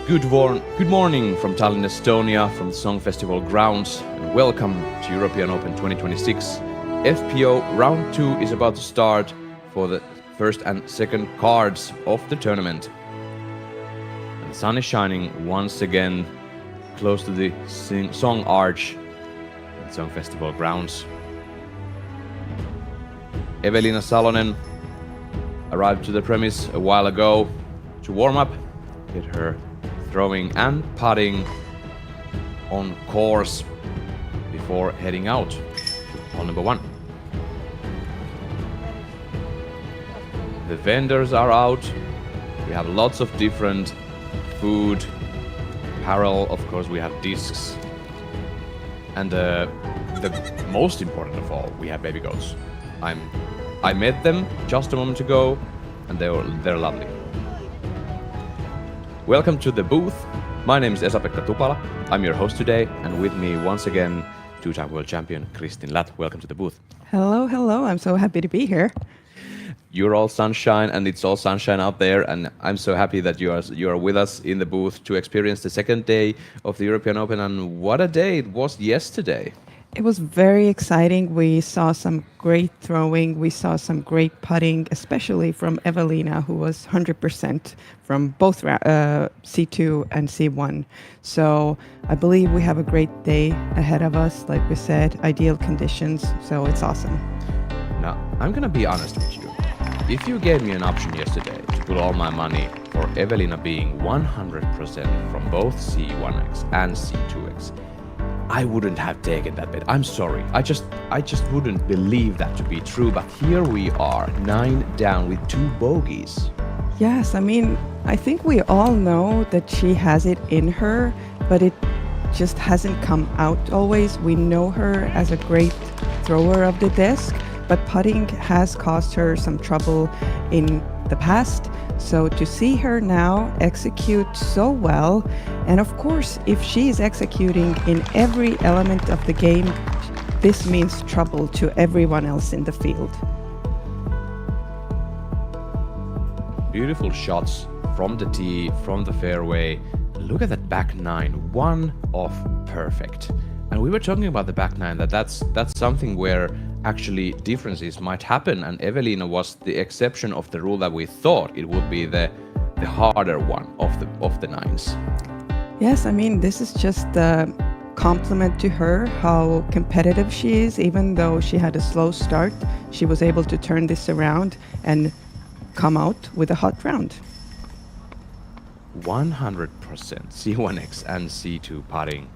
Good morning from Tallinn, Estonia, from the Song Festival grounds, and welcome to European Open 2026. FPO Round 2 is about to start for the first and second cards of the tournament. And the sun is shining once again close to the Song Arch in the Song Festival grounds. Evelina Salonen arrived to the premise a while ago to warm up, get her throwing and putting on course before heading out to hole number 1. The vendors are out. We have lots of different food, apparel, of course we have discs, and the most important of all, we have baby goats. I met them just a moment ago and they're lovely. Welcome to the booth. My name is Esa-Pekka Tupala. I'm your host today, and with me once again, two-time world champion Kristin Lätt. Welcome to the booth. Hello, hello. I'm so happy to be here. You're all sunshine, and it's all sunshine out there, and I'm so happy that you are with us in the booth to experience the second day of the European Open, and what a day it was yesterday. It was very exciting. We saw some great throwing. We saw some great putting, especially from Evelina, who was 100% from both C2 and C1. So I believe we have a great day ahead of us. Like we said, ideal conditions. So it's awesome. Now, I'm going to be honest with you. If you gave me an option yesterday to put all my money for Evelina being 100% from both C1X and C2X, I wouldn't have taken that bet. I'm sorry. I just wouldn't believe that to be true. But here we are, 9 down with 2 bogeys. Yes, I mean, I think we all know that she has it in her, but it just hasn't come out always. We know her as a great thrower of the disc, but putting has caused her some trouble in the past. So to see her now execute so well, and of course, if she is executing in every element of the game, this means trouble to everyone else in the field. Beautiful shots from the tee, from the fairway. Look at that back 9, 1 off perfect. And we were talking about the back 9, that's something where actually differences might happen, and Evelina was the exception of the rule that we thought it would be the harder one of the 9s. Yes, I mean, this is just a compliment to her, how competitive she is. Even though she had a slow start, she was able to turn this around and come out with a hot round. 100% C1X and C2 putting.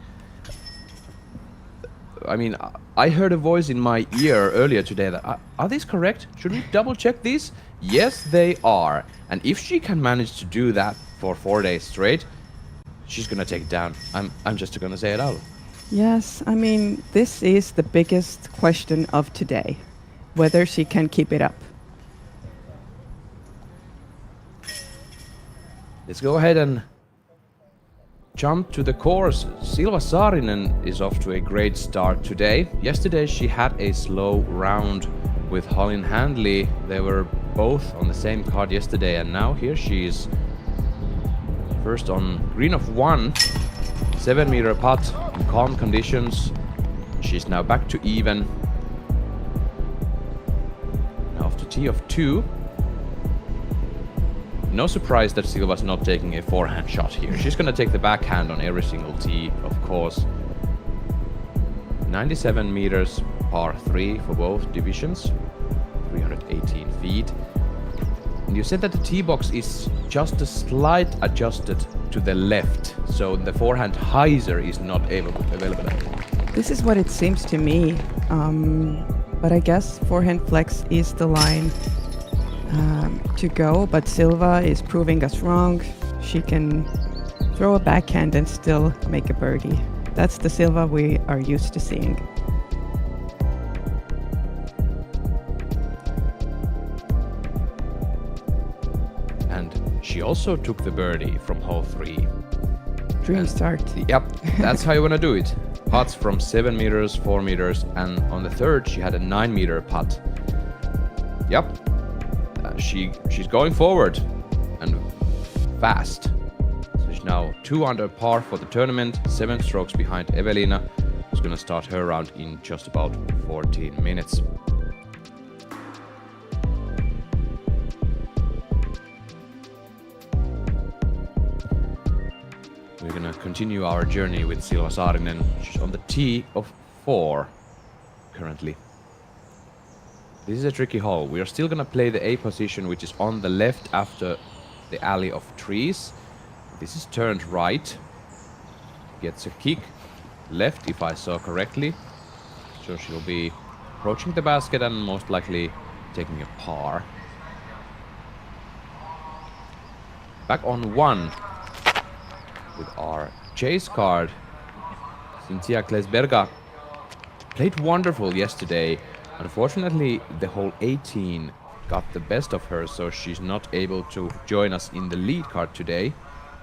I mean, I heard a voice in my ear earlier today that, are these correct? Should we double check these? Yes, they are. And if she can manage to do that for 4 days straight, she's gonna take it down. I'm just gonna say it out. Yes, I mean, this is the biggest question of today, whether she can keep it up. Let's go ahead and jump to the course. Silva Saarinen is off to a great start today. Yesterday she had a slow round with Holin Handley. They were both on the same card yesterday, and now here she is first on green of 1, 7-meter putt in calm conditions. She's now back to even. Now off to tee of 2. No surprise that Silva's not taking a forehand shot here. She's gonna take the backhand on every single tee, of course. 97 meters, par 3 for both divisions, 318 feet. And you said that the tee box is just a slight adjusted to the left, so the forehand hyzer is not available. This is what it seems to me, but I guess forehand flex is the line to go, but Silva is proving us wrong. She can throw a backhand and still make a birdie. That's the Silva we are used to seeing. And she also took the birdie from hole 3. Dream start. Yep, that's how you want to do it. Putts from 7 meters, 4 meters, and on the third she had a 9-meter putt. Yep, she's going forward and fast. So She's now 2 under par for the tournament, 7 strokes behind Evelina, who's gonna start her round in just about 14 minutes. We're gonna continue our journey with Silva Saarinen. She's on the tee of 4 currently. This is a tricky hole. We are still gonna play the A position, which is on the left after the alley of trees. This is turned right. Gets a kick left, if I saw correctly. So she'll be approaching the basket and most likely taking a par. Back on 1 with our chase card. Cynthia Klesberga played wonderful yesterday. Unfortunately, the hole 18 got the best of her, so she's not able to join us in the lead card today.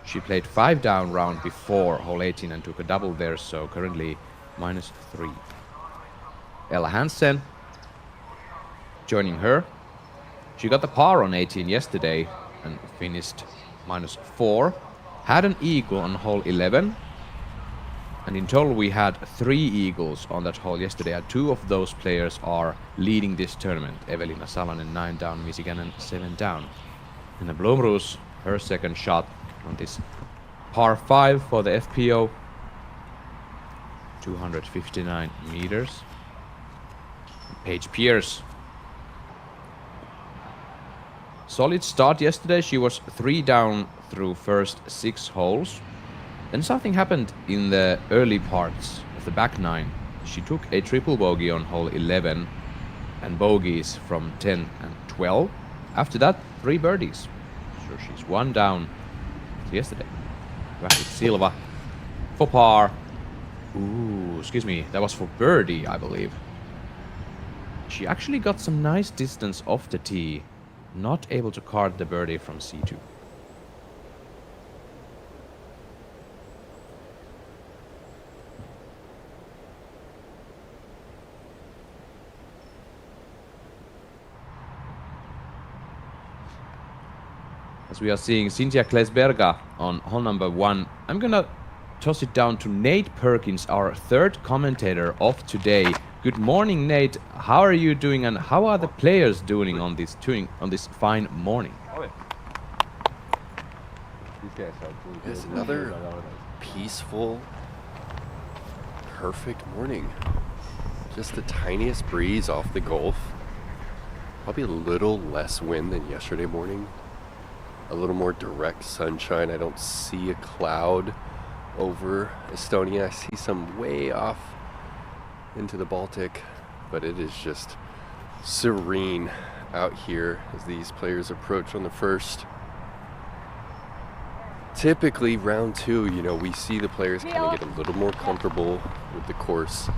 She played 5 down round before hole 18 and took a double there, so currently -3. Ella Hansen joining her. She got the par on 18 yesterday and finished -4. Had an eagle on hole 11. And in total we had 3 eagles on that hole yesterday, and 2 of those players are leading this tournament. Evelina Salonen 9 down, Missy Gannon 7 down. And the Blomroos, her second shot on this par 5 for the FPO. 259 meters. Paige Pierce. Solid start yesterday. She was 3 down through first 6 holes. Then something happened in the early parts of the back 9. She took a triple bogey on hole 11 and bogeys from 10 and 12. After that, 3 birdies. So she's 1 down yesterday. Back with Silva for par. Ooh, excuse me, that was for birdie, I believe. She actually got some nice distance off the tee. Not able to card the birdie from C2. As we are seeing Cynthia Klesberga on hole number 1, I'm gonna toss it down to Nate Perkins, our 3rd commentator of today. Good morning, Nate. How are you doing, and how are the players doing on this fine morning? It's another peaceful, perfect morning. Just the tiniest breeze off the Gulf. Probably a little less wind than yesterday morning. A little more direct sunshine. I don't see a cloud over Estonia. I see some way off into the Baltic, but it is just serene out here as these players approach on the first. Typically round 2, we see the players kind of get a little more comfortable with the course,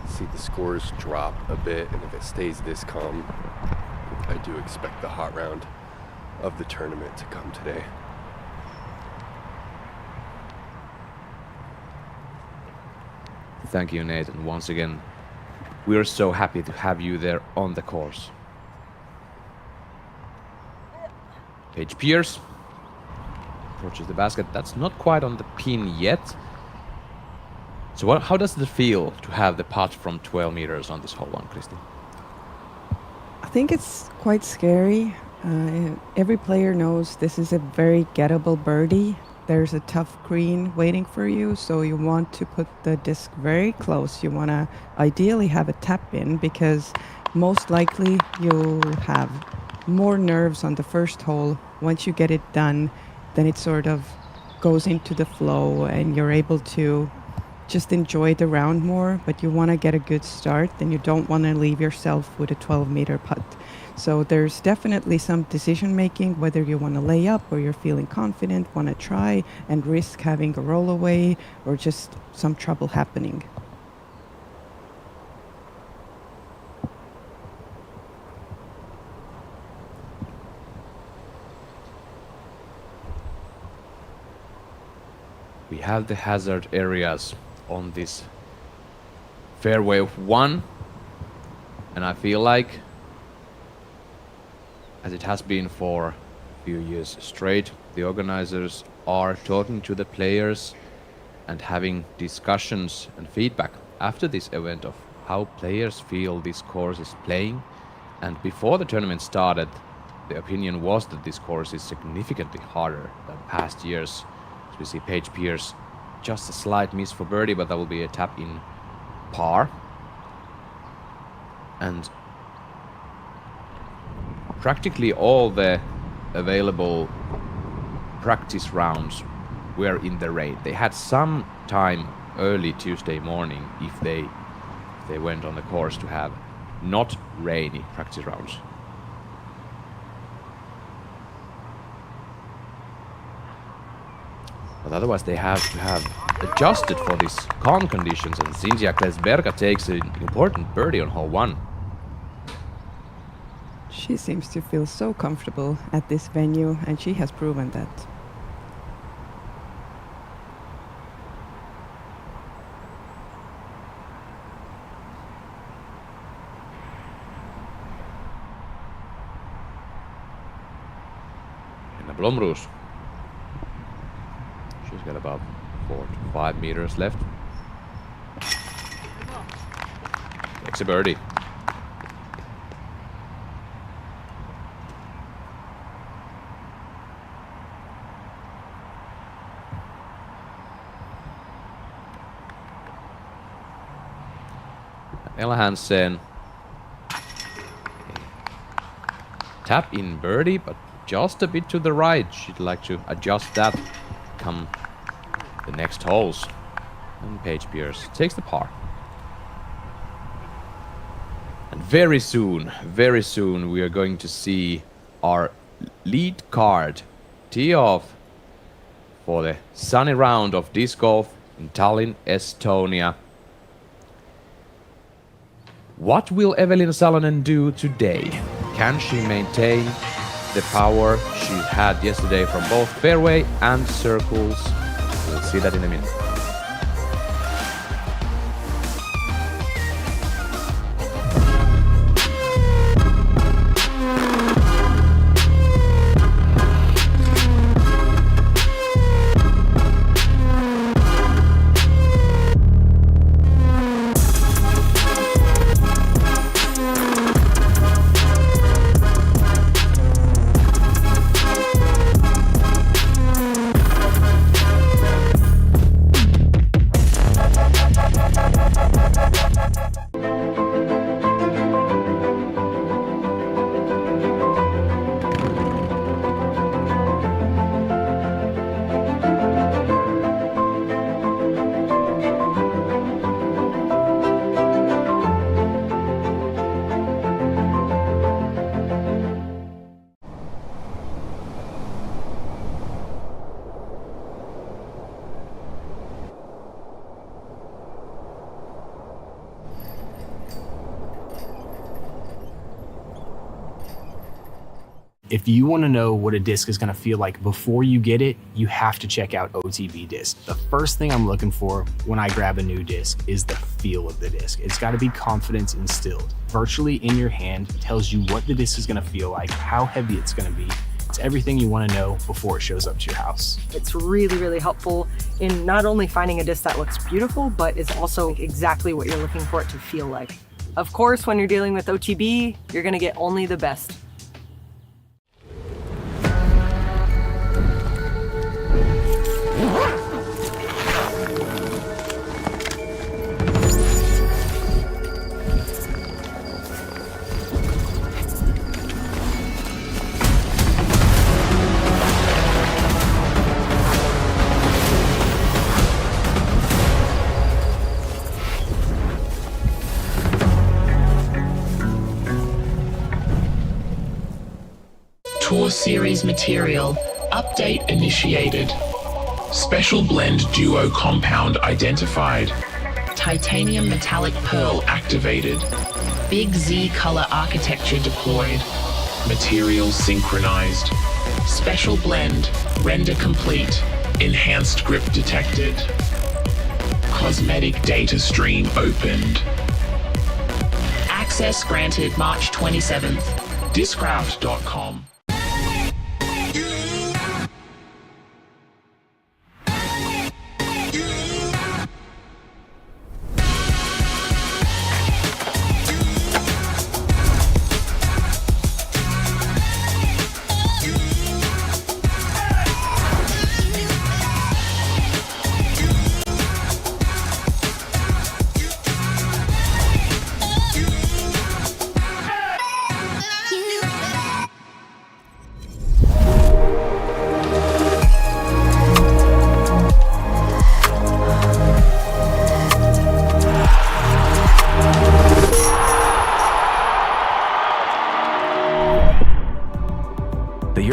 see the scores drop a bit, and if it stays this calm, I do expect the hot round of the tournament to come today. Thank you, Nate, and once again, we are so happy to have you there on the course. Paige Pierce approaches the basket. That's not quite on the pin yet. So how does it feel to have the putt from 12 meters on this hole 1, Kristin? I think it's quite scary. Every player knows this is a very gettable birdie. There's a tough green waiting for you, so you want to put the disc very close. You want to ideally have a tap in, because most likely you'll have more nerves on the first hole. Once you get it done, then it sort of goes into the flow and you're able to just enjoy the round more, but you want to get a good start, and you don't want to leave yourself with a 12-meter putt. So there's definitely some decision making, whether you want to lay up or you're feeling confident, want to try and risk having a roll away or just some trouble happening. We have the hazard areas on this fairway of 1, and I feel like, as it has been for a few years straight, the organizers are talking to the players and having discussions and feedback after this event of how players feel this course is playing. And before the tournament started, the opinion was that this course is significantly harder than past years. As we see Paige Pierce, just a slight miss for birdie, but that will be a tap in par. And practically all the available practice rounds were in the rain. They had some time early Tuesday morning if they went on the course to have not rainy practice rounds. But otherwise they have to have adjusted for these calm conditions, and Cinzia Klesberga takes an important birdie on hole 1. She seems to feel so comfortable at this venue, and she has proven that. And Blomroos. She's got about 4 to 5 meters left. Takes a birdie. Ella Hansen. Tap in birdie, but just a bit to the right. She'd like to adjust that come the next holes. And Paige Pierce takes the par. And very soon we are going to see our lead card tee off for the sunny round of disc golf in Tallinn, Estonia. What will Evelina Salonen do today? Can she maintain the power she had yesterday from both fairway and circles? We'll see that in a minute. If you want to know what a disc is going to feel like before you get it, you have to check out OTB disc. The first thing I'm looking for when I grab a new disc is the feel of the disc. It's got to be confidence instilled. Virtually in your hand tells you what the disc is going to feel like, how heavy it's going to be. It's everything you want to know before it shows up to your house. It's really, really helpful in not only finding a disc that looks beautiful, but is also exactly what you're looking for it to feel like. Of course, when you're dealing with OTB, you're going to get only the best. Tour Series material. Update initiated. Special blend duo compound identified. Titanium metallic pearl activated. Big Z color architecture deployed. Material synchronized. Special blend. Render complete. Enhanced grip detected. Cosmetic data stream opened. Access granted March 27th. Discraft.com.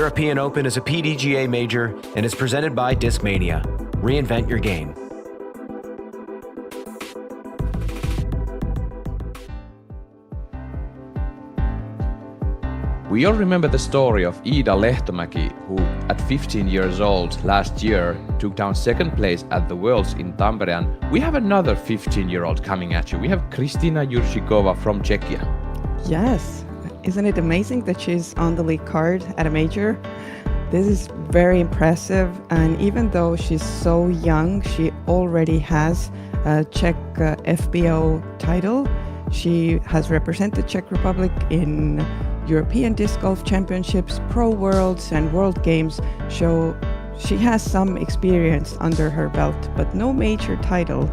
European Open is a PDGA major and is presented by Discmania. Reinvent your game. We all remember the story of Ida Lehtomäki, who at 15 years old last year took down second place at the Worlds in Tampere. And we have another 15-year-old coming at you. We have Kristina Juršíková from Czechia. Yes. Isn't it amazing that she's on the lead card at a major? This is very impressive. And even though she's so young, she already has a Czech FPO title. She has represented Czech Republic in European Disc Golf Championships, Pro Worlds and World Games, so she has some experience under her belt, but no major title.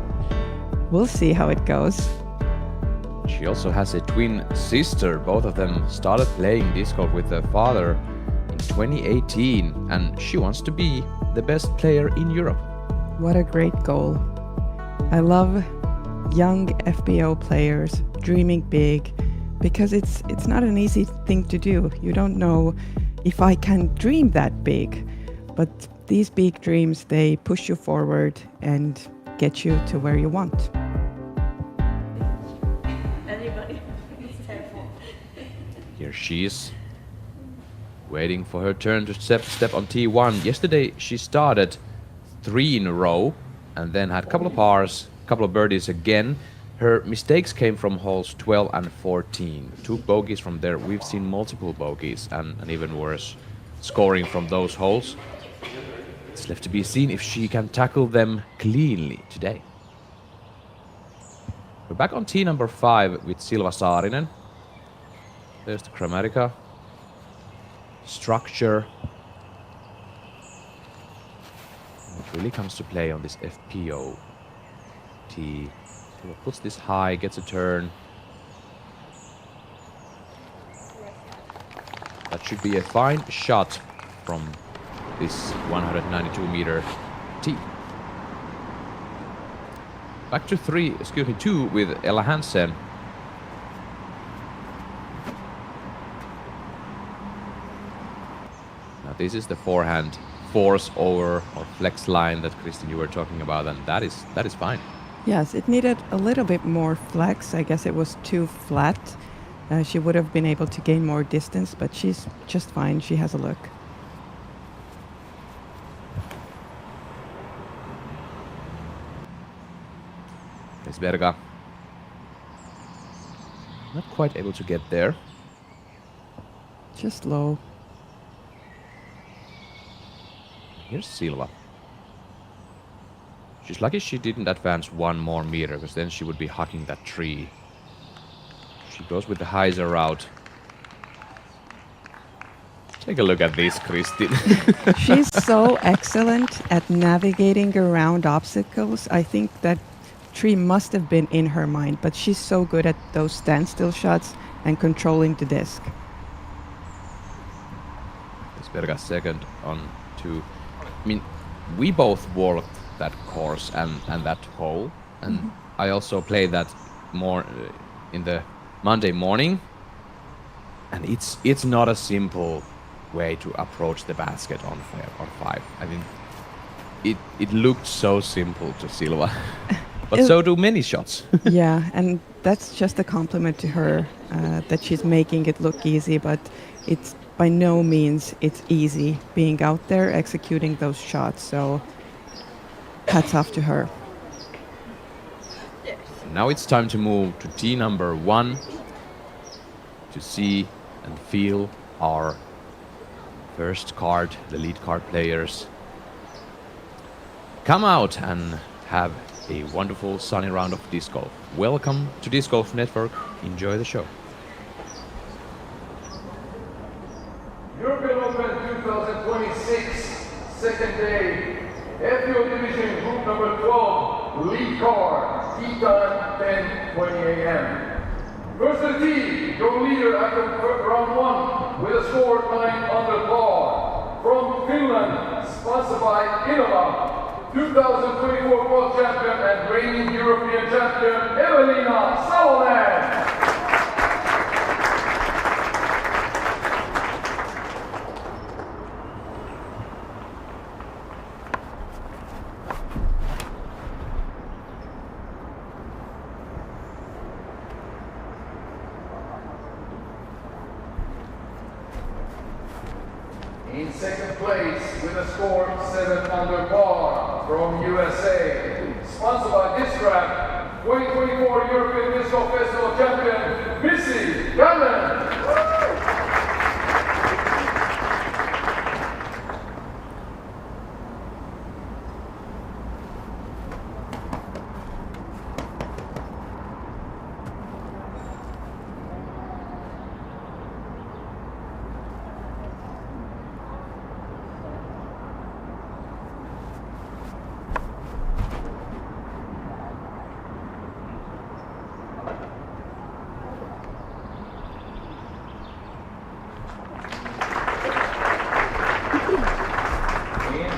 We'll see how it goes. She also has a twin sister. Both of them started playing disc golf with their father in 2018, and she wants to be the best player in Europe. What a great goal. I love young FPO players dreaming big, because it's not an easy thing to do. You don't know if I can dream that big, but these big dreams, they push you forward and get you to where you want. Here she is, waiting for her turn to step on T1. Yesterday she started 3 in a row and then had a couple of pars, a couple of birdies again. Her mistakes came from holes 12 and 14. 2 bogeys from there. We've seen multiple bogeys and even worse scoring from those holes. It's left to be seen if she can tackle them cleanly today. We're back on tee number 5 with Silva Saarinen. There's the Chromatica. Structure. It really comes to play on this FPO tee. So puts this high, gets a turn. That should be a fine shot from this 192-meter tee. Back to 2 with Ella Hansen. Now this is the forehand force over or flex line that Kristin you were talking about, and that is fine. Yes, it needed a little bit more flex. I guess it was too flat. She would have been able to gain more distance, but she's just fine. She has a look. Berga. Not quite able to get there. Just low. Here's Silva. She's lucky she didn't advance 1 more meter, because then she would be hugging that tree. She goes with the hyzer route. Take a look at this, Kristin. She's so excellent at navigating around obstacles. I think that tree must have been in her mind, but she's so good at those standstill shots and controlling the disc. Berga second on 2. I mean, we both walked that course and that hole, and I also played that more in the Monday morning, and it's not a simple way to approach the basket on 5. I mean, it looked so simple to Silva, but so do many shots. Yeah, and that's just a compliment to her, that she's making it look easy, but it's by no means it's easy being out there executing those shots. So hats off to her. Now it's time to move to tee number 1 to see and feel our first card, the lead card players. Come out and have a wonderful sunny round of disc golf. Welcome to Disc Golf Network. Enjoy the show. European Open 2026, second day. FPO Division Group number 12, lead card, tee time 10:20 a.m. First to the tee, your leader after round 1 with a score 9 under par. From Finland, sponsored by Innova, 2024 World Champion and reigning European Champion, Evelina Salonen. second place with a score 7 under par from USA. Sponsored by this draft, 2024 European Disc Golf Festival champion, Missy Gannon.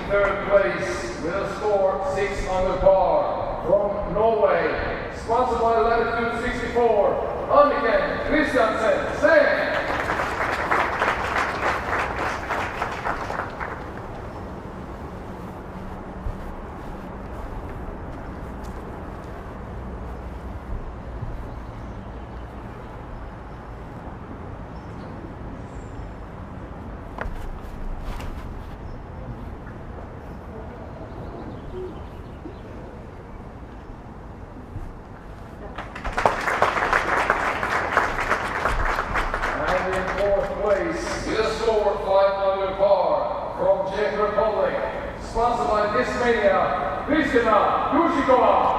Third place with a score 6 under par from Norway. Sponsored by Latitude 64, Anniken Christiansen. With a score 5 under par from Czech Republic, sponsored by Discmania, Kristina Yushikova.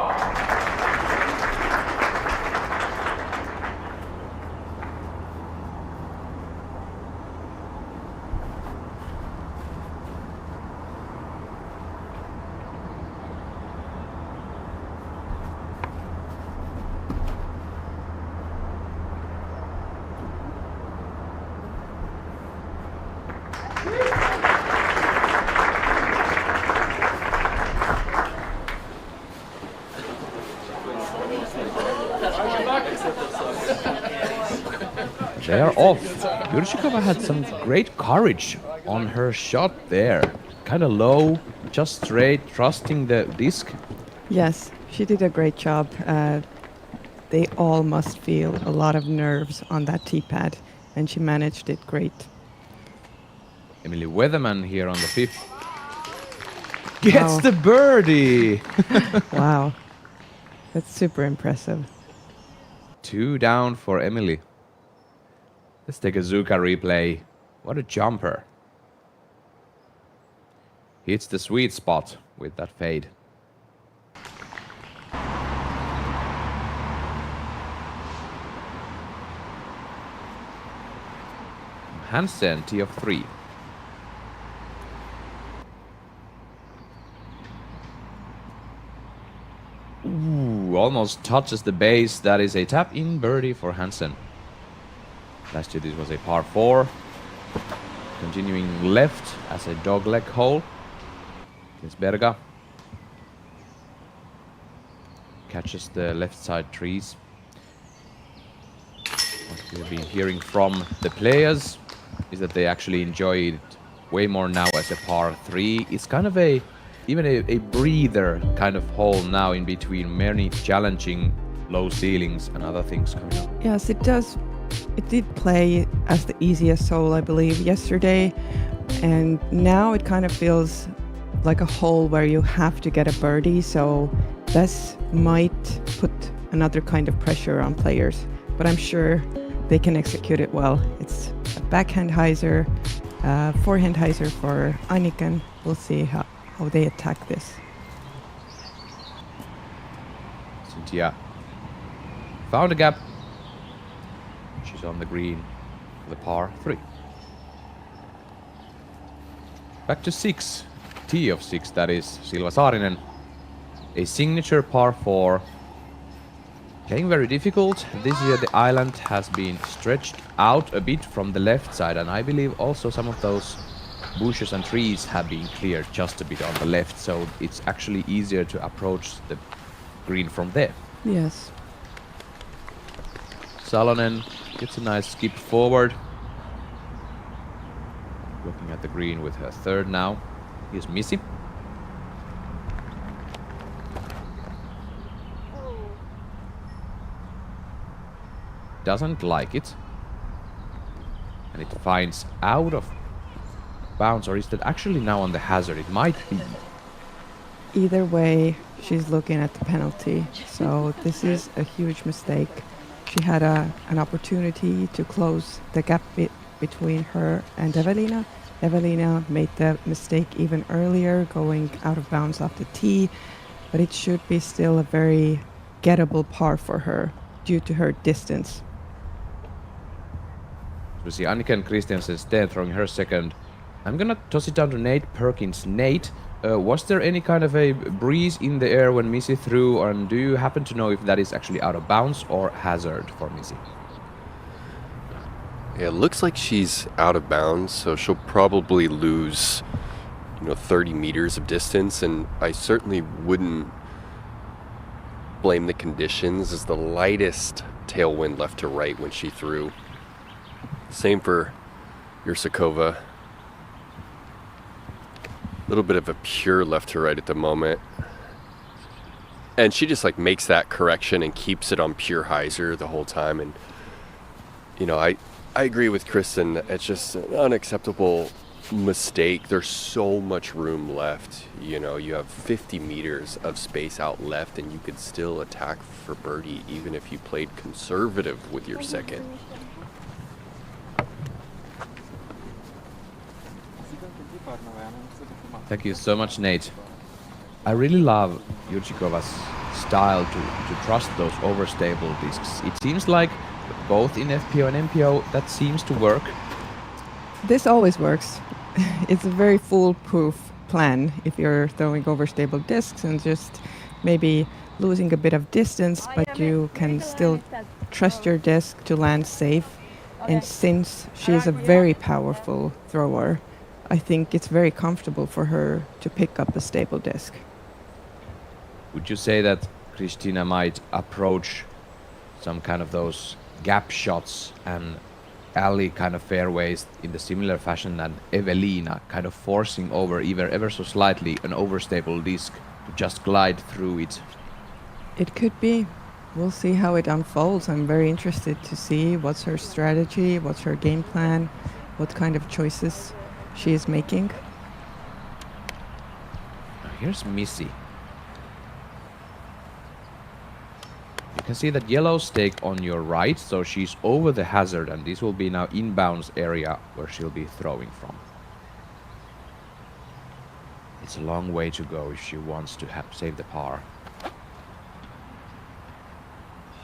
They are off. Yushikova had some great courage on her shot there. Kind of low, just straight, trusting the disc. Yes, she did a great job. They all must feel a lot of nerves on that tee pad, and she managed it great. Emily Weatherman here on the fifth. Gets Wow. the birdie! Wow, that's super impressive. 2 down for Emily. Let's take a Zuka replay. What a jumper. Hits the sweet spot with that fade. Hansen, tee of 3. Ooh, almost touches the base. That is a tap-in birdie for Hansen. Last year this was a par 4. Continuing left as a dogleg hole. It's Berga. Catches the left side trees. What we've been hearing from the players is that they actually enjoy it way more now as a par 3. It's kind of even a breather kind of hole now in between many challenging low ceilings and other things coming up. Yes, it does. It did play as the easiest hole, I believe, yesterday. And now it kind of feels like a hole where you have to get a birdie. So this might put another kind of pressure on players. But I'm sure they can execute it well. It's a backhand hyzer, forehand hyzer for Anniken. We'll see how they attack this. Cynthia found a gap. She's on the green for the par 3. Back to 6. Tee of 6, that is Silva Saarinen. A signature par 4. Playing very difficult. This year the island has been stretched out a bit from the left side, and I believe also some of those bushes and trees have been cleared just a bit on the left, so it's actually easier to approach the green from there. Yes. Salonen gets a nice skip forward. Looking at the green with her third now. Here's Missy. Doesn't like it. And it finds out of bounds, or is that actually now on the hazard? It might be. Either way, she's looking at the penalty. So this is a huge mistake. She had an opportunity to close the gap between her and Evelina. Evelina made the mistake even earlier, going out of bounds off the tee, but it should be still a very gettable par for her due to her distance. We see Anniken Christiansen throwing her second. I'm gonna toss it down to Nate Perkins. Nate, was there any kind of a breeze in the air when Missy threw, and do you happen to know if that is actually out of bounds or hazard for Missy? Yeah, it looks like she's out of bounds, so she'll probably lose, 30 meters of distance, and I certainly wouldn't blame the conditions as the lightest tailwind left to right when she threw. Same for Esa-Pekka. A little bit of a pure left to right at the moment. And she just makes that correction and keeps it on pure hyzer the whole time. And, I agree with Kristin. It's just an unacceptable mistake. There's so much room left. You have 50 meters of space out left, and you could still attack for birdie even if you played conservative with your second. Thank you so much, Nate. I really love Jurčíkova's style to trust those overstable discs. It seems like both in FPO and MPO that seems to work. This always works. It's a very foolproof plan if you're throwing overstable discs and just maybe losing a bit of distance, but you can still trust your disc to land safe. And since she is a very powerful thrower, I think it's very comfortable for her to pick up a stable disc. Would you say that Kristina might approach some kind of those gap shots and alley kind of fairways in the similar fashion than Evelina, kind of forcing over ever so slightly an overstable disc to just glide through it? It could be. We'll see how it unfolds. I'm very interested to see what's her strategy, what's her game plan, what kind of choices she is making. Here's Missy. You can see that yellow stake on your right, so she's over the hazard, and this will be now inbounds area where she'll be throwing from. It's a long way to go if she wants to save the par.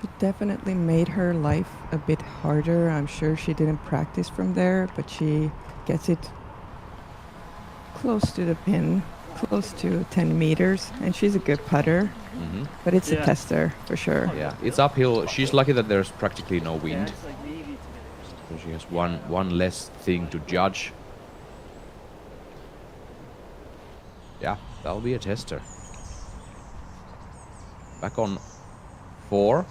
She definitely made her life a bit harder. I'm sure she didn't practice from there, but she gets it close to the pin, close to 10 meters, and she's a good putter. Mm-hmm. But it's a tester for sure. Yeah, it's uphill. She's lucky that there's practically no wind. So she has one less thing to judge. Yeah, that'll be a tester. Back on 4.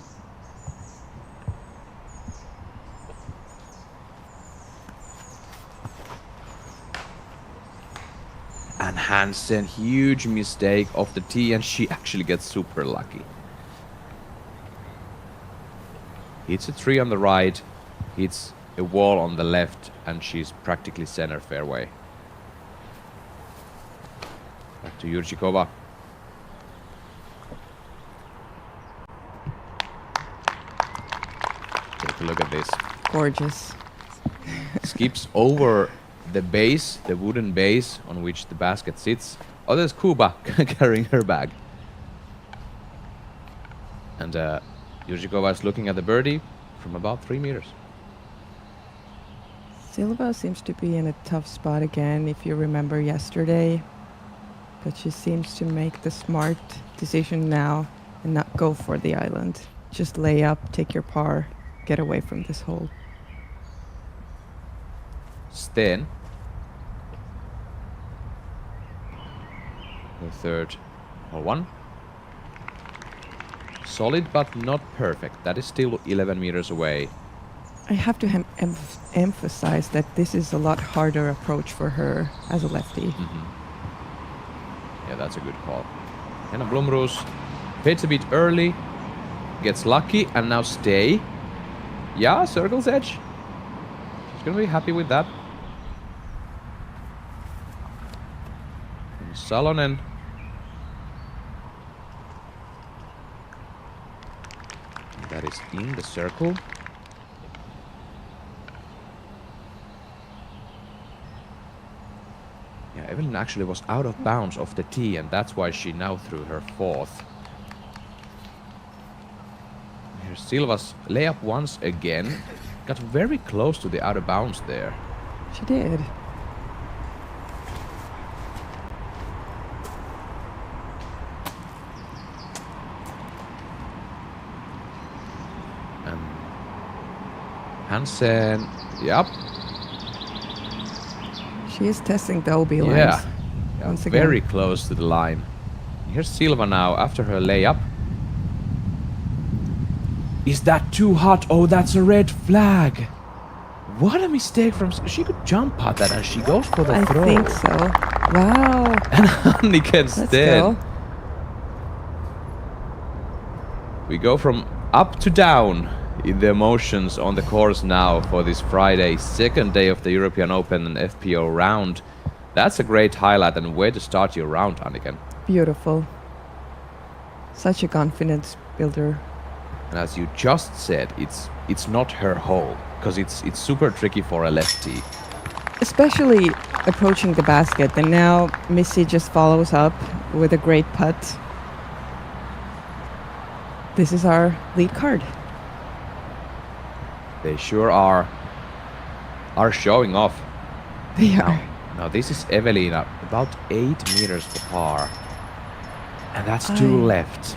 And Hansen, huge mistake off the tee, and she actually gets super lucky. Hits a tree on the right, hits a wall on the left, and she's practically center fairway. Back to Jurčíkova. Take a look at this. Gorgeous. Skips over the base, the wooden base on which the basket sits. Oh, there's Kuba carrying her bag. And Jurčíkova is looking at the birdie from about 3 meters. Silva seems to be in a tough spot again, if you remember yesterday. But she seems to make the smart decision now and not go for the island. Just lay up, take your par, get away from this hole. Sten. The third hole 1. Solid but not perfect. That is still 11 meters away. I have to emphasize that this is a lot harder approach for her as a lefty. Yeah, that's a good call. Henna Blomroos fades a bit early, gets lucky, and now stay. Yeah, circle's edge. She's gonna be happy with that. Salonen. That is in the circle. Yeah, Evelyn actually was out of bounds of the tee, and that's why she now threw her fourth. Here's Silva's layup once again. Got very close to the out of bounds there. She did. Hansen, yep. She is testing the OB lines. Yeah, Once again. very close to the line. Here's Silva now after her layup. Is that too hot? Oh, that's a red flag. What a mistake from... She could jump at that and she goes for the throw. I think so. Wow. And Annika Let's instead. go. We go from up to down in the emotions on the course now for this Friday, second day of the European Open and FPO round. That's a great highlight and way to start your round, Annika. Beautiful. Such a confidence builder. And as you just said, it's not her hole, because it's super tricky for a lefty. Especially approaching the basket. And now Missy just follows up with a great putt. This is our lead card. They sure are showing off. They are. Now this is Evelina, about 8 meters for par. And that's 2 left.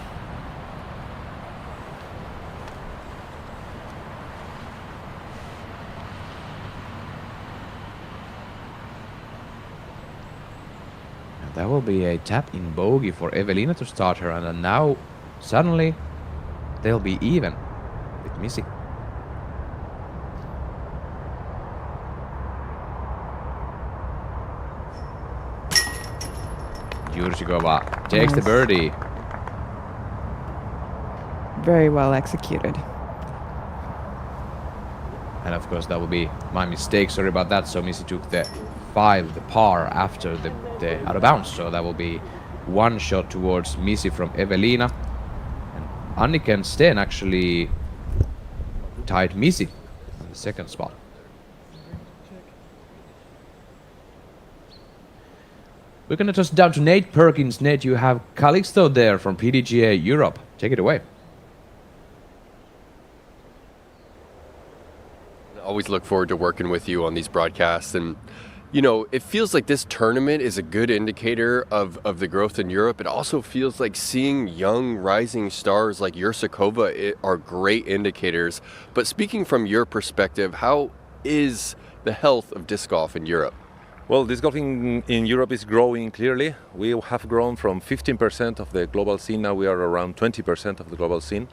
And that will be a tap in bogey for Evelina to start her, and then now suddenly they'll be even with Missy. Jurčíková takes the birdie. Very well executed. And of course that will be my mistake, sorry about that. So Missy took the 5, the par, after the out of bounds. So that will be 1 shot towards Missy from Evelina. And Annika and Sten actually tied Missy on the second spot. We're gonna toss down to Nate Perkins. Nate, you have Calixto there from PDGA Europe. Take it away. I always look forward to working with you on these broadcasts, and you know, it feels like this tournament is a good indicator of the growth in Europe. It also feels like seeing young rising stars like Jurčíková are great indicators. But speaking from your perspective, how is the health of disc golf in Europe? Well, disc golfing in Europe is growing clearly. We have grown from 15% of the global scene. Now we are around 20% of the global scene.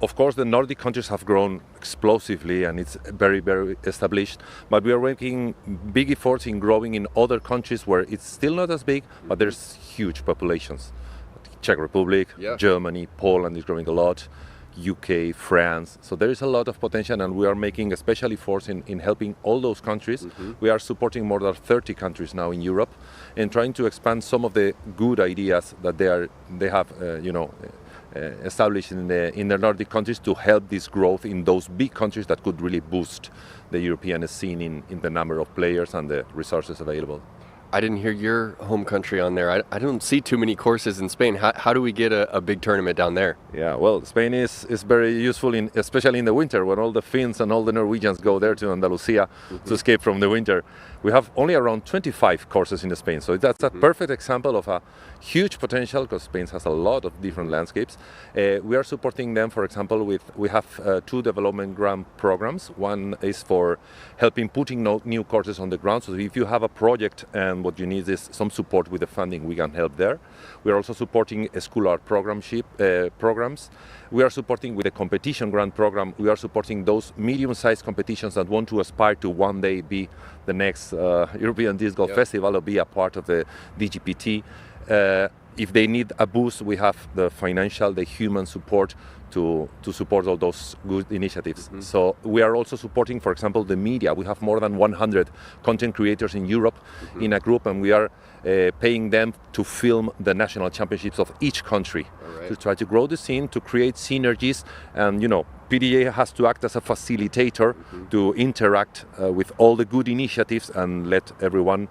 Of course, the Nordic countries have grown explosively and it's very, very established. But we are making big efforts in growing in other countries where it's still not as big, but there's huge populations. Czech Republic, Germany, Poland is growing a lot. UK, France. So there is a lot of potential, and we are making a special efforts in helping all those countries. We are supporting more than 30 countries now in Europe and trying to expand some of the good ideas that they have established in the Nordic countries to help this growth in those big countries that could really boost the European scene in the number of players and the resources available. I didn't hear your home country on there. I don't see too many courses in Spain. How do we get a big tournament down there? Yeah, well, Spain is very useful, especially in the winter, when all the Finns and all the Norwegians go there to Andalusia to escape from the winter. We have only around 25 courses in Spain, so that's a perfect example of a huge potential, because Spain has a lot of different landscapes. We are supporting them, for example, we have 2 development grant programs. One is for helping putting new courses on the ground. So if you have a project and what you need is some support with the funding, we can help there. We are also supporting school art programs. We are supporting with a competition grant program. We are supporting those medium-sized competitions that want to aspire to one day be the next European Disc Golf Festival or be a part of the DGPT. if they need a boost, we have the financial, the human support to support all those good initiatives. So we are also supporting, for example, the media. We have more than 100 content creators in Europe in a group, and we are paying them to film the national championships of each country to try to grow the scene, to create synergies, and PDGA has to act as a facilitator to interact with all the good initiatives and let everyone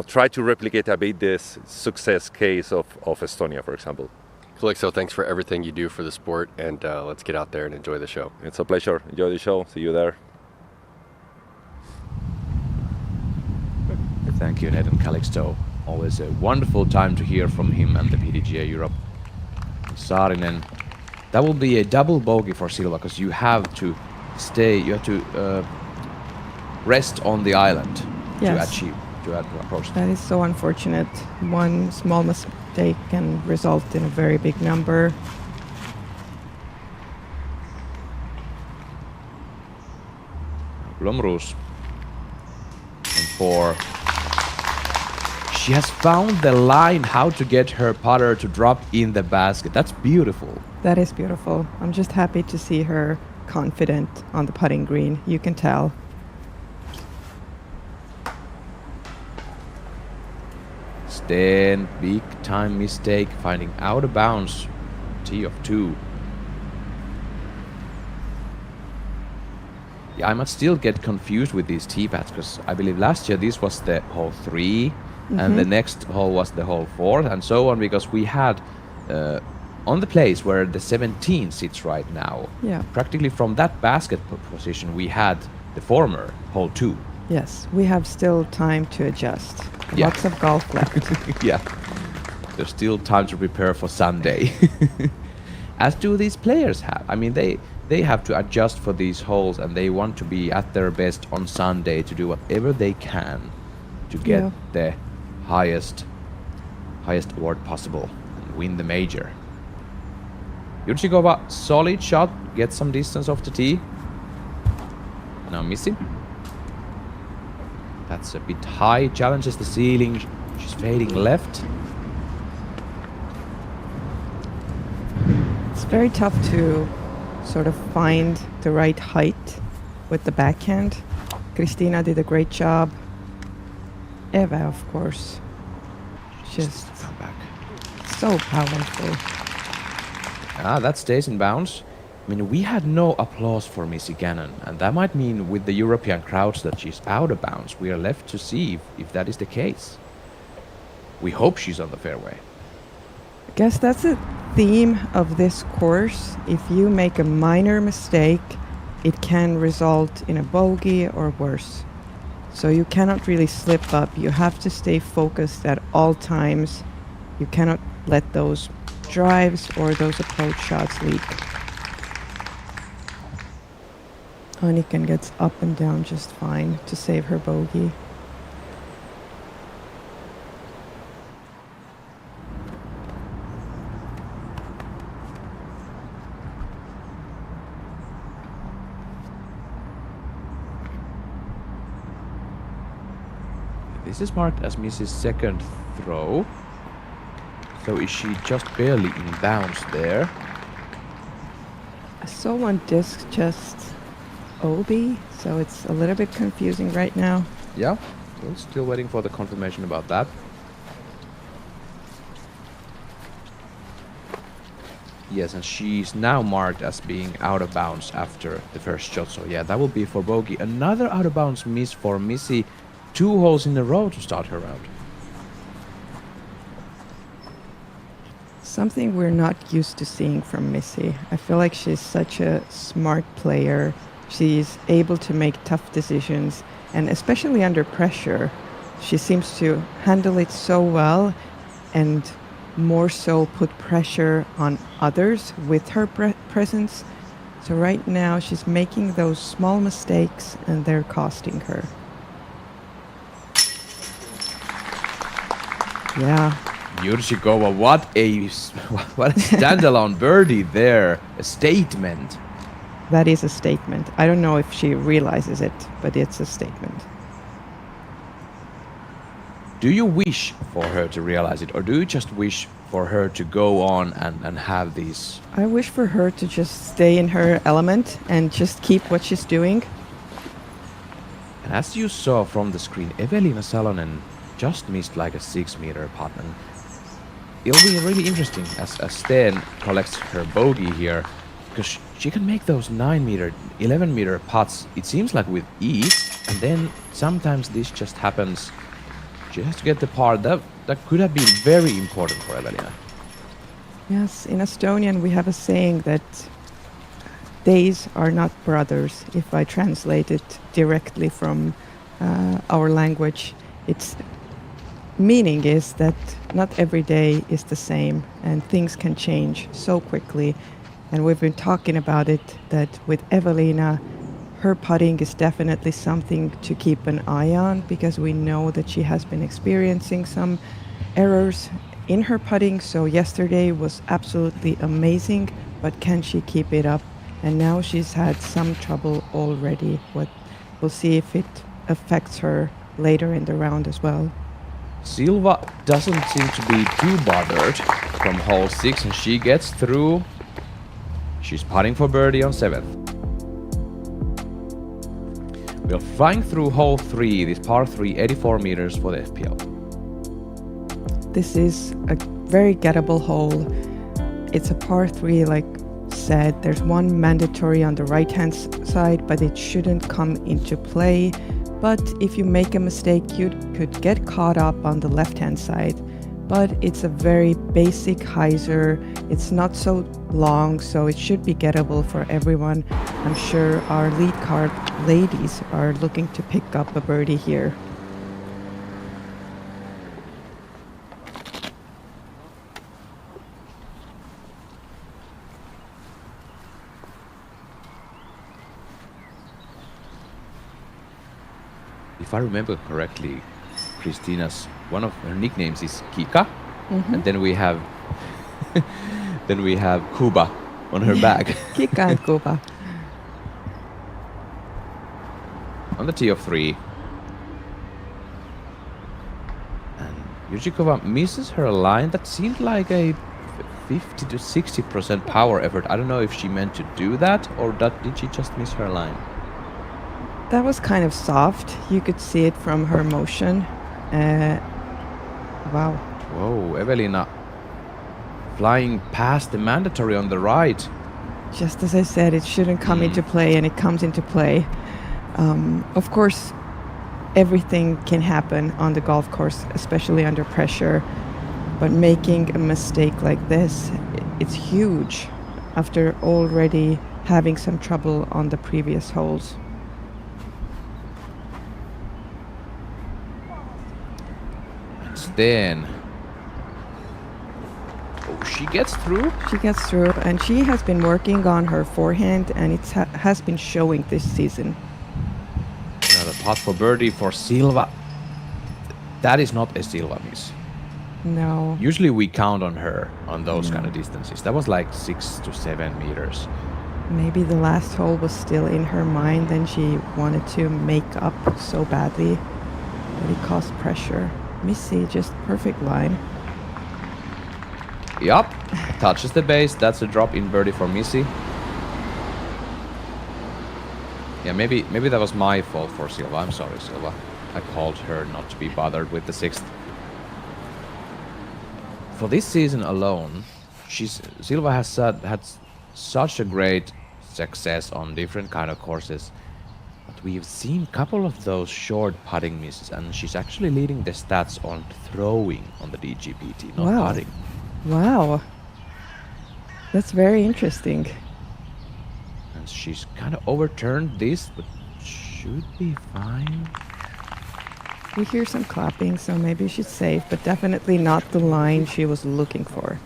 try to replicate a bit this success case of Estonia, for example. Calixto, thanks for everything you do for the sport, and let's get out there and enjoy the show. It's a pleasure. Enjoy the show. See you there. Thank you, Ned and Calixto. Always a wonderful time to hear from him and the PDGA Europe. Saarinen, that will be a double bogey for Silva because you have to rest on the island to approach. That is so unfortunate. One small mistake can result in a very big number. Blomroos. And 4. She has found the line how to get her putter to drop in the basket. That's beautiful. That is beautiful. I'm just happy to see her confident on the putting green. You can tell. Sten, big time mistake, finding out of bounds. Tee of 2. Yeah, I must still get confused with these tee pads because I believe last year this was the hole 3 and the next hole was the hole 4 and so on, because we had on the place where the 17 sits right now, practically from that basket position we had the former hole 2. Yes, we have still time to adjust. Lots of golf left. Yeah, there's still time to prepare for Sunday. As do these players have. I mean, they have to adjust for these holes and they want to be at their best on Sunday to do whatever they can to get the highest award possible and win the major. Jurčíková, solid shot, get some distance off the tee. Now missing. That's a bit high, challenges the ceiling. She's fading left. It's very tough to sort of find the right height with the backhand. Kristina did a great job. Eva, of course, just come back. So powerful. That stays in bounds. I mean, we had no applause for Missy Gannon, and that might mean with the European crowds that she's out of bounds. We are left to see if that is the case. We hope she's on the fairway. I guess that's the theme of this course. If you make a minor mistake, it can result in a bogey or worse. So you cannot really slip up. You have to stay focused at all times. You cannot let those drives or those approach shots leak. Anniken gets up and down just fine to save her bogey. This is marked as Missy's second throw. So is she just barely in bounds there? I saw one disc just OB, so it's a little bit confusing right now. Yeah, we're still waiting for the confirmation about that. Yes, and she's now marked as being out of bounds after the first shot. So yeah, that will be for bogey. Another out of bounds miss for Missy. 2 holes in a row to start her round. Something we're not used to seeing from Missy. I feel like she's such a smart player. She's able to make tough decisions, and especially under pressure, she seems to handle it so well and more so put pressure on others with her presence. So right now she's making those small mistakes and they're costing her. Yeah. Jurčíková, what a standalone birdie there. A statement. That is a statement. I don't know if she realizes it, but it's a statement. Do you wish for her to realize it, or do you just wish for her to go on and have these? I wish for her to just stay in her element and just keep what she's doing. And as you saw from the screen, Evelina Salonen just missed like a 6-meter putt, and it'll be really interesting as Sten collects her bogey here, because she can make those 9-meter, 11-meter putts, it seems like with ease, and then sometimes this just happens. She has to get the par. That could have been very important for Evelina. Yes, in Estonian we have a saying that days are not brothers. If I translate it directly from our language, its meaning is that not every day is the same and things can change so quickly. And we've been talking about it, that with Evelina, her putting is definitely something to keep an eye on, because we know that she has been experiencing some errors in her putting. So yesterday was absolutely amazing, but can she keep it up? And now she's had some trouble already. We'll see if it affects her later in the round as well. Silva doesn't seem to be too bothered from hole 6, and she gets through. She's putting for birdie on 7th. We're flying through hole 3, this par 3, 84 meters for the FPO. This is a very gettable hole. It's a par 3, like said. There's one mandatory on the right-hand side, but it shouldn't come into play. But if you make a mistake, you could get caught up on the left-hand side. But it's a very basic hyzer. It's not so long, so it should be gettable for everyone. I'm sure our lead card ladies are looking to pick up a birdie here. If I remember correctly, Christina's one of her nicknames is Kika, and then we have Kuba on her back. Kika and Kuba. On the tee of 3. And Yujikova misses her line. That seemed like a 50 to 60% power effort. I don't know if she meant to do that, or did she just miss her line? That was kind of soft. You could see it from her motion. Wow. Whoa, Evelina flying past the mandatory on the right. Just as I said, it shouldn't come into play, and it comes into play. Of course, everything can happen on the golf course, especially under pressure. But making a mistake like this, it's huge after already having some trouble on the previous holes. Then she gets through. She gets through, and she has been working on her forehand, and it has been showing this season. Another putt for birdie for Silva. That is not a Silva miss. No. Usually we count on her on those kind of distances. That was like 6 to 7 meters. Maybe the last hole was still in her mind, and she wanted to make up so badly that it caused pressure. Missy, just perfect line. Yup, touches the base. That's a drop in birdie for Missy. Yeah, maybe that was my fault for Silva. I'm sorry, Silva. I called her not to be bothered with the 6th. For this season alone, Silva has had such a great success on different kind of courses. But we've seen a couple of those short putting misses, and she's actually leading the stats on throwing on the DGPT, not putting. Wow. That's very interesting. And she's kind of overturned this, but should be fine. We hear some clapping, so maybe she's safe, but definitely not the line she was looking for.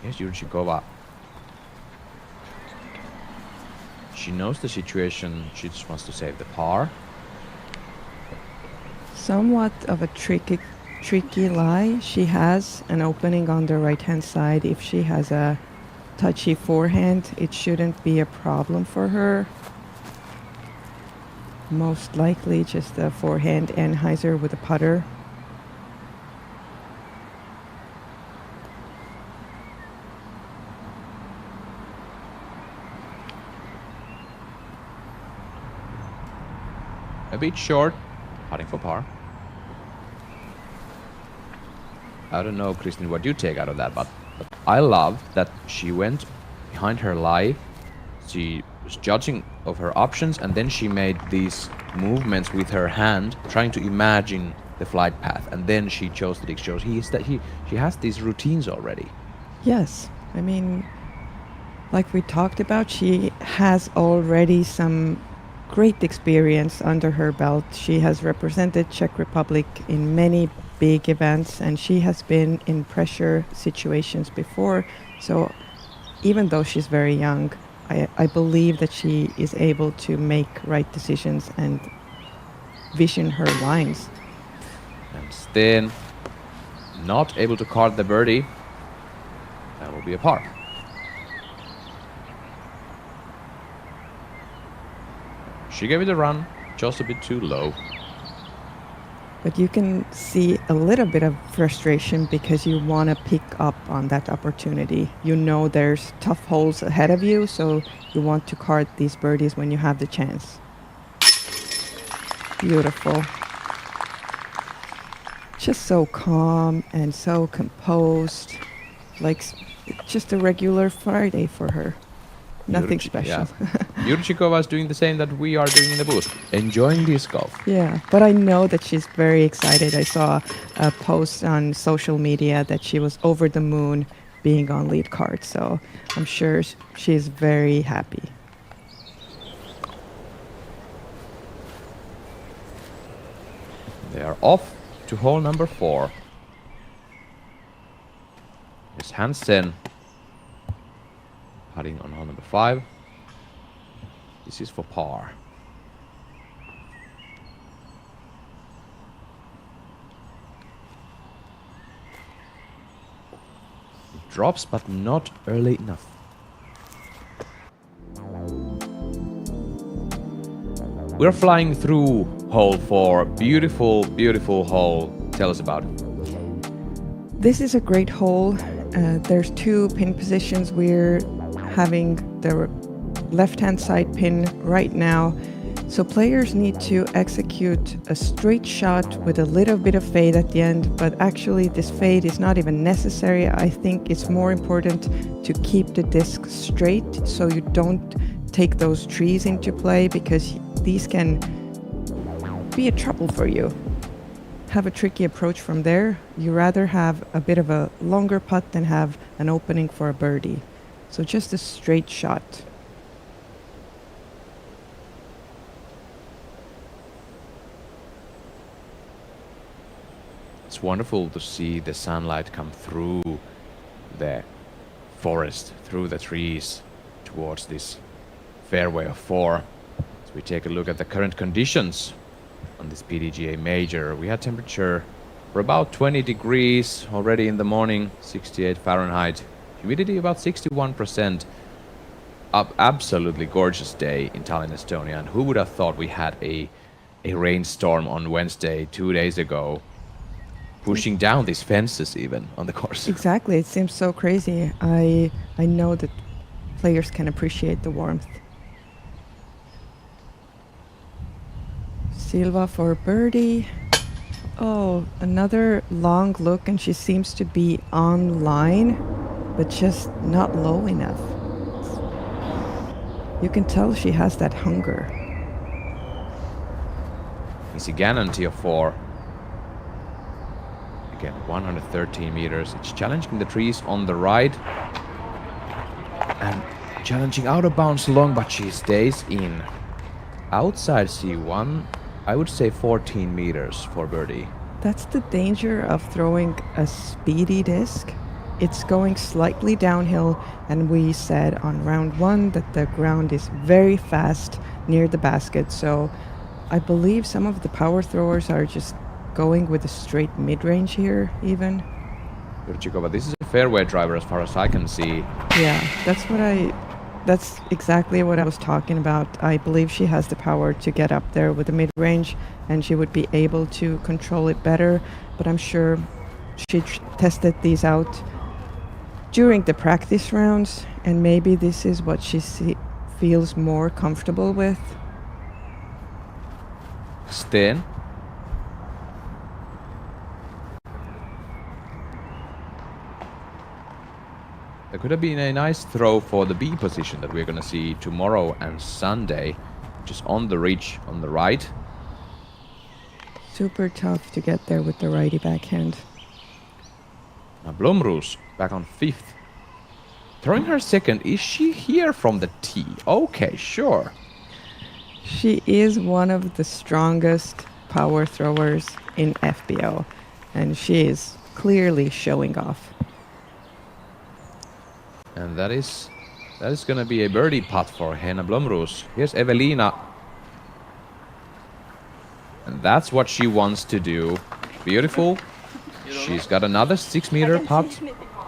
Here's Yurchikova. She knows the situation. She just wants to save the par. Somewhat of a tricky lie. She has an opening on the right-hand side. If she has a touchy forehand, it shouldn't be a problem for her. Most likely just a forehand Anheuser with a putter. A bit short, putting for par. I don't know, Kristin, what you take out of that, but I love that she went behind her lie. She was judging of her options, and then she made these movements with her hand, trying to imagine the flight path, and then she chose the dig. She has these routines already. Yes, I mean, like we talked about, she has already some great experience under her belt. She has represented Czech Republic in many big events, and she has been in pressure situations before. So even though she's very young, I believe that she is able to make right decisions and vision her lines. And Sten not able to card the birdie. That will be a par. She gave it a run, just a bit too low. But you can see a little bit of frustration because you want to pick up on that opportunity. You know there's tough holes ahead of you, so you want to card these birdies when you have the chance. Beautiful. Just so calm and so composed. Like just a regular Friday for her. Nothing special. Jurčíková is doing the same that we are doing in the booth, enjoying disc golf. Yeah, but I know that she's very excited. I saw a post on social media that she was over the moon being on lead card, so I'm sure she's very happy. They are off to hole number 4. It's Hansen putting on hole number 5. This is for par. It drops, but not early enough. We're flying through hole 4. Beautiful, beautiful hole. Tell us about it. This is a great hole. There's 2 pin positions. We're having the left-hand side pin right now. So players need to execute a straight shot with a little bit of fade at the end, but actually this fade is not even necessary. I think it's more important to keep the disc straight so you don't take those trees into play, because these can be a trouble for you. Have a tricky approach from there. You rather have a bit of a longer putt than have an opening for a birdie. So just a straight shot. It's wonderful to see the sunlight come through the forest, through the trees, towards this fairway of 4. So we take a look at the current conditions on this PDGA major. We had temperature for about 20 degrees already in the morning, 68 Fahrenheit. Humidity about 61%. Absolutely gorgeous day in Tallinn, Estonia. And who would have thought we had a rainstorm on Wednesday 2 days ago, pushing down these fences even on the course. Exactly. It seems so crazy. I know that players can appreciate the warmth. Silva for birdie. Oh, another long look, and she seems to be on line, but just not low enough. You can tell she has that hunger. Easy Gannon, tier 4. Again, 113 meters. It's challenging the trees on the right and challenging out of bounds long, but she stays in. Outside C1, I would say 14 meters for birdie. That's the danger of throwing a speedy disc. It's going slightly downhill, and we said on round 1 that the ground is very fast near the basket, so I believe some of the power throwers are just going with a straight mid-range here, even. Jurčíková, this is a fairway driver as far as I can see. Yeah, that's what I That's exactly what I was talking about. I believe she has the power to get up there with the mid-range, and she would be able to control it better. But I'm sure she tested these out during the practice rounds, and maybe this is what she feels more comfortable with. Sten. There could have been a nice throw for the B position that we're going to see tomorrow and Sunday, just on the ridge on the right. Super tough to get there with the righty backhand. Now Blomroos back on 5th. Throwing her second. Is she here from the tee? Okay, sure. She is one of the strongest power throwers in FPO, and she is clearly showing off. And that is going to be a birdie putt for Henna Blomroos. Here's Evelina. And that's what she wants to do. Beautiful. She's got another 6-meter putt.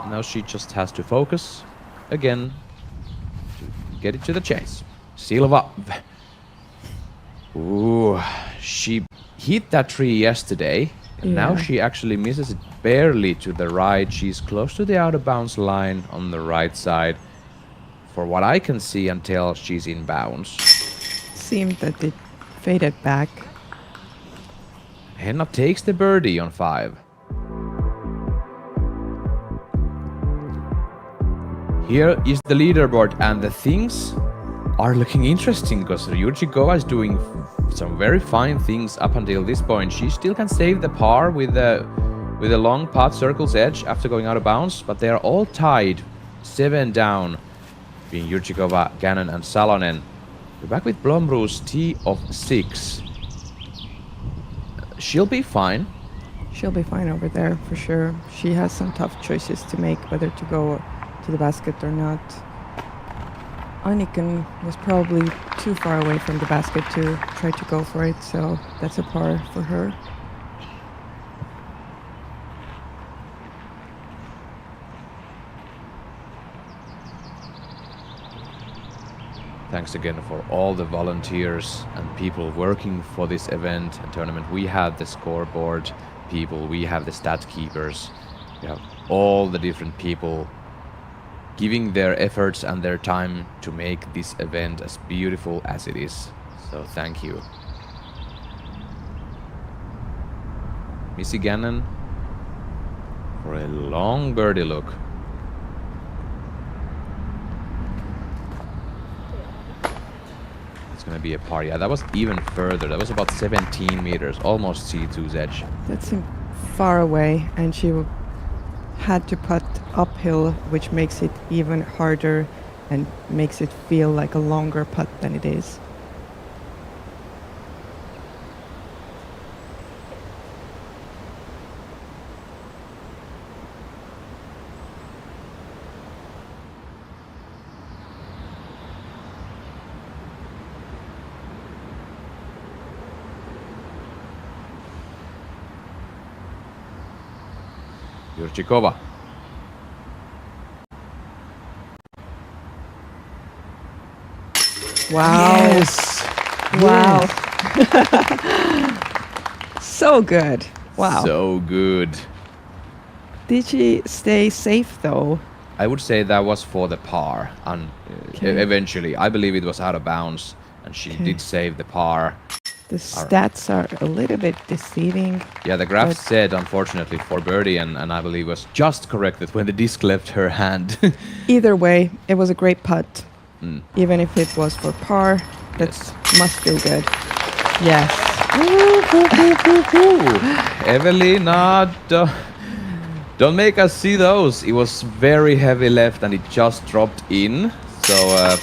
Now she just has to focus again to get it to the chase. Silva. Ooh, she hit that tree yesterday. And now she actually misses it barely to the right. She's close to the out of bounds line on the right side. For what I can see until she's in bounds. Seemed that it faded back. Henna takes the birdie on 5. Here is the leaderboard, and the things are looking interesting because Jurčíková is doing some very fine things up until this point. She still can save the par with a long putt circle's edge after going out of bounds, but they are all tied 7 down, being Jurčíková, Gannon and Salonen. We're back with Blomroos, tee of 6. She'll be fine. She'll be fine over there for sure. She has some tough choices to make, whether to go to the basket or not. Anniken was probably too far away from the basket to try to go for it, so that's a par for her. Thanks again for all the volunteers and people working for this event and tournament. We have the scoreboard people, we have the stat keepers, we have all the different people giving their efforts and their time to make this event as beautiful as it is. So thank you. Missy Gannon for a long birdie look. It's gonna be a par. Yeah, that was even further. That was about 17 meters, almost C2's edge. That's far away, and she had to putt uphill, which makes it even harder and makes it feel like a longer putt than it is. Jurčíková. Wow. Yes. Wow. So good. Wow. So good. Did she stay safe though? I would say that was for the par. And eventually, I believe it was out of bounds, and she did save the par. The stats are a little bit deceiving. Yeah, the graph said, unfortunately, for birdie, and I believe was just corrected when the disc left her hand. Either way, it was a great putt. Even if it was for par, that must feel good. Yes. Evelina, don't make us see those. It was very heavy left, and it just dropped in. So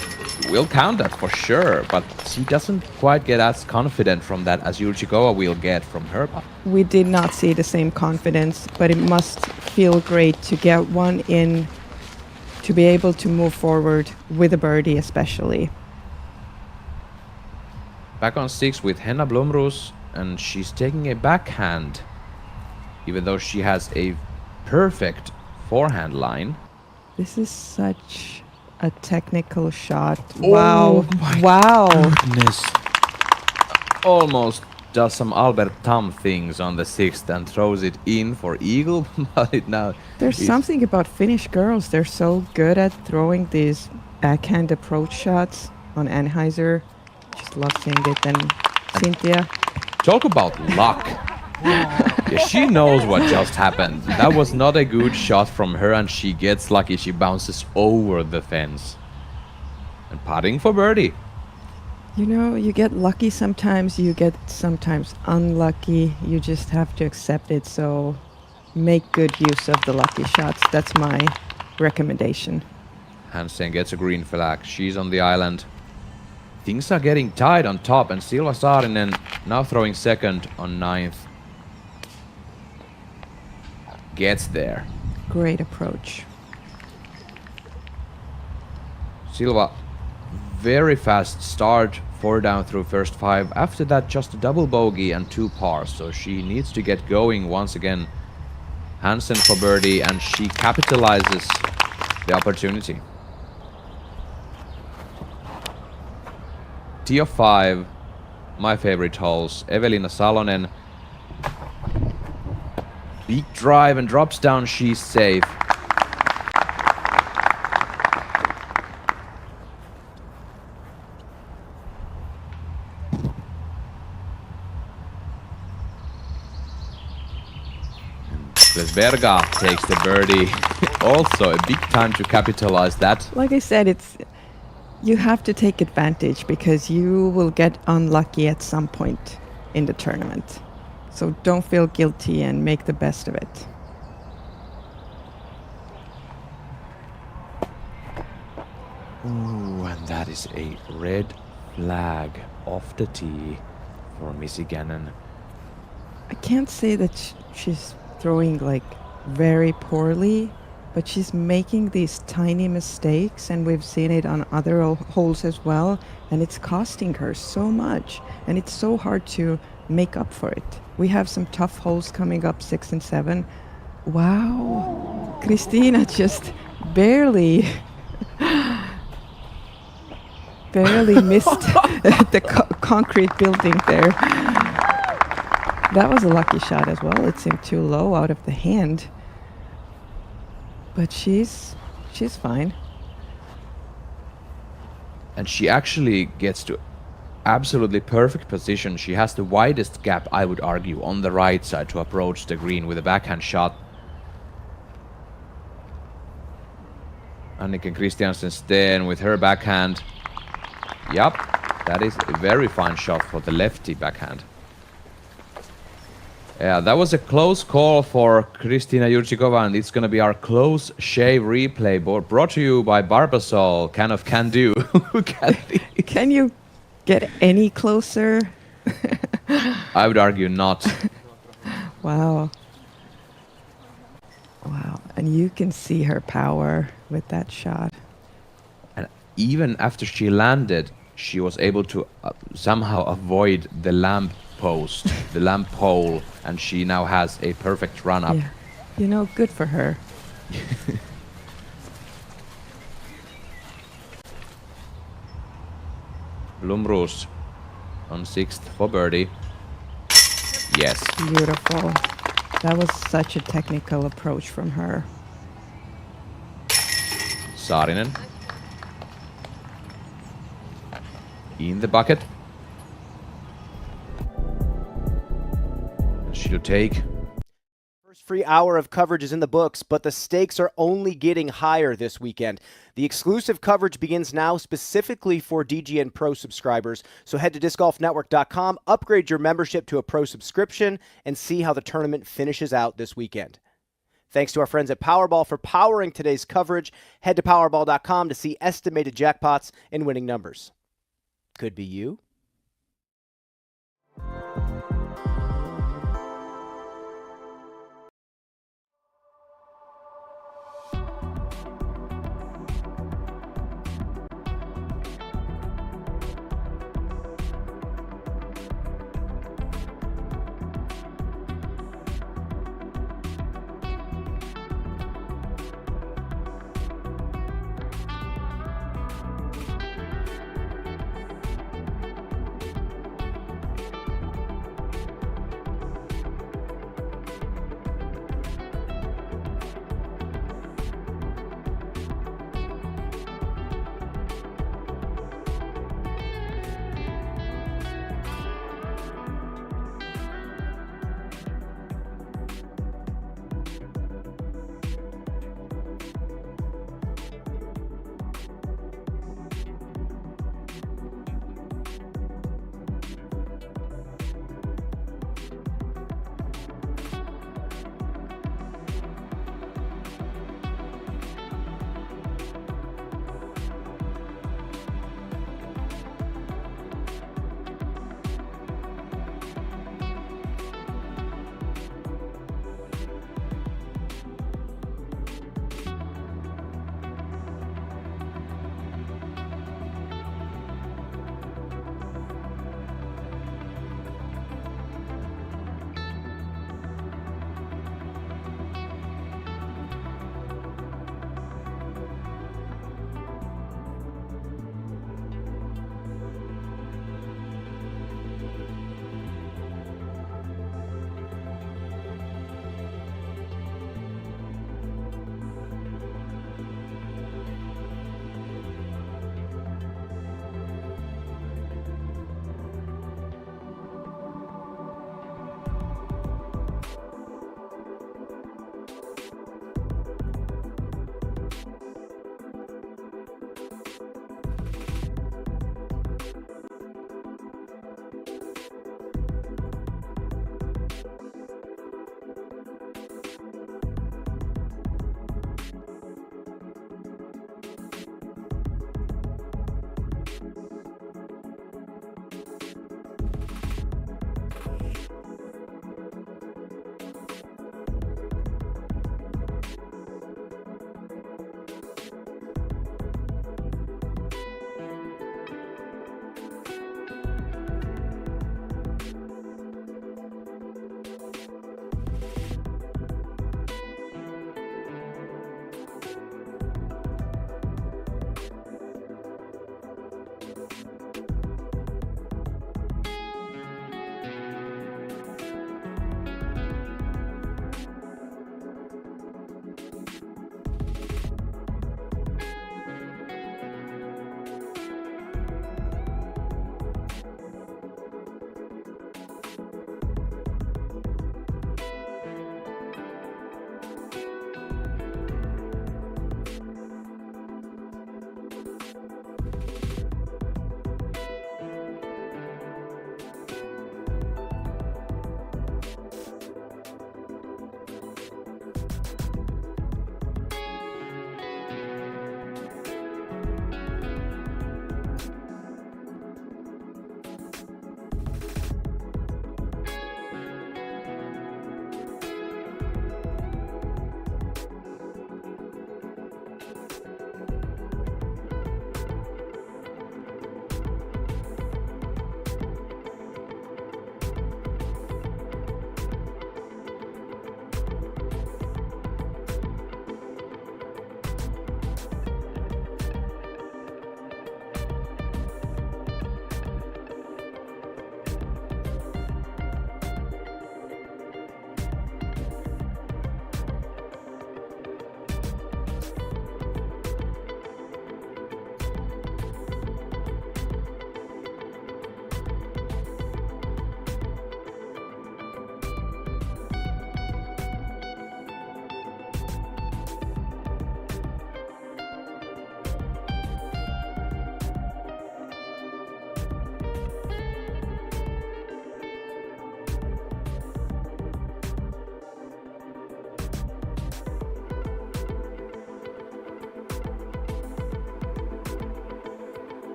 we'll count that for sure, but she doesn't quite get as confident from that as Jurčíková will get from her putt. We did not see the same confidence, but it must feel great to get one in, to be able to move forward with a birdie especially. Back on 6 with Henna Blomroos, and she's taking a backhand, even though she has a perfect forehand line. This is such a technical shot. Oh wow. my Wow. Goodness. Almost does some Albert Tam things on the sixth and throws it in for eagle, but it now There's is- something about Finnish girls. They're so good at throwing these backhand approach shots on Anheuser. Just love seeing it. And Cynthia. Talk about luck. Yeah, she knows what just happened. That was not a good shot from her, and she gets lucky. She bounces over the fence. And putting for birdie. You know, you get lucky sometimes, you get sometimes unlucky. You just have to accept it. So make good use of the lucky shots. That's my recommendation. Hansen gets a green flag. She's on the island. Things are getting tight on top, and Silva Saarinen now throwing second on ninth. Gets there. Great approach. Silva, very fast start, 4 down through first 5. After that, just a double bogey and 2 pars, so she needs to get going once again. Hansen for birdie, and she capitalizes the opportunity. Tee of 5, my favorite holes. Evelina Salonen. Big drive and drops down, she's safe. Vesberga takes the birdie. Also a big time to capitalize that. Like I said, you have to take advantage because you will get unlucky at some point in the tournament. So don't feel guilty and make the best of it. Ooh, and that is a red flag off the tee for Missy Gannon. I can't say that she's throwing like very poorly, but she's making these tiny mistakes, and we've seen it on other holes as well, and it's costing her so much, and it's so hard to make up for it. We have some tough holes coming up, 6 and 7. Wow, Kristina just barely missed the concrete building there. That was a lucky shot as well. It seemed too low out of the hand. But she's fine. And she actually gets to absolutely perfect position. She has the widest gap, I would argue, on the right side to approach the green with a backhand shot. Annika Christiansen with her backhand. Yup, that is a very fine shot for the lefty backhand. Yeah, that was a close call for Kristina Jurčíková, and it's going to be our close shave replay board brought to you by Barbasol, can do. Can you get any closer? I would argue not. Wow. Wow, and you can see her power with that shot. And even after she landed, she was able to somehow avoid the lamp post, the lamp pole, and she now has a perfect run up. Yeah. You know, good for her. Blomroos on 6th for birdie. Yes. Beautiful. That was such a technical approach from her. Saarinen. In the bucket. She'll take. First free hour of coverage is in the books, but the stakes are only getting higher this weekend. The exclusive coverage begins now specifically for DGN Pro subscribers. So head to discgolfnetwork.com, upgrade your membership to a pro subscription, and see how the tournament finishes out this weekend. Thanks to our friends at Powerball for powering today's coverage. Head to powerball.com to see estimated jackpots and winning numbers. Could be you.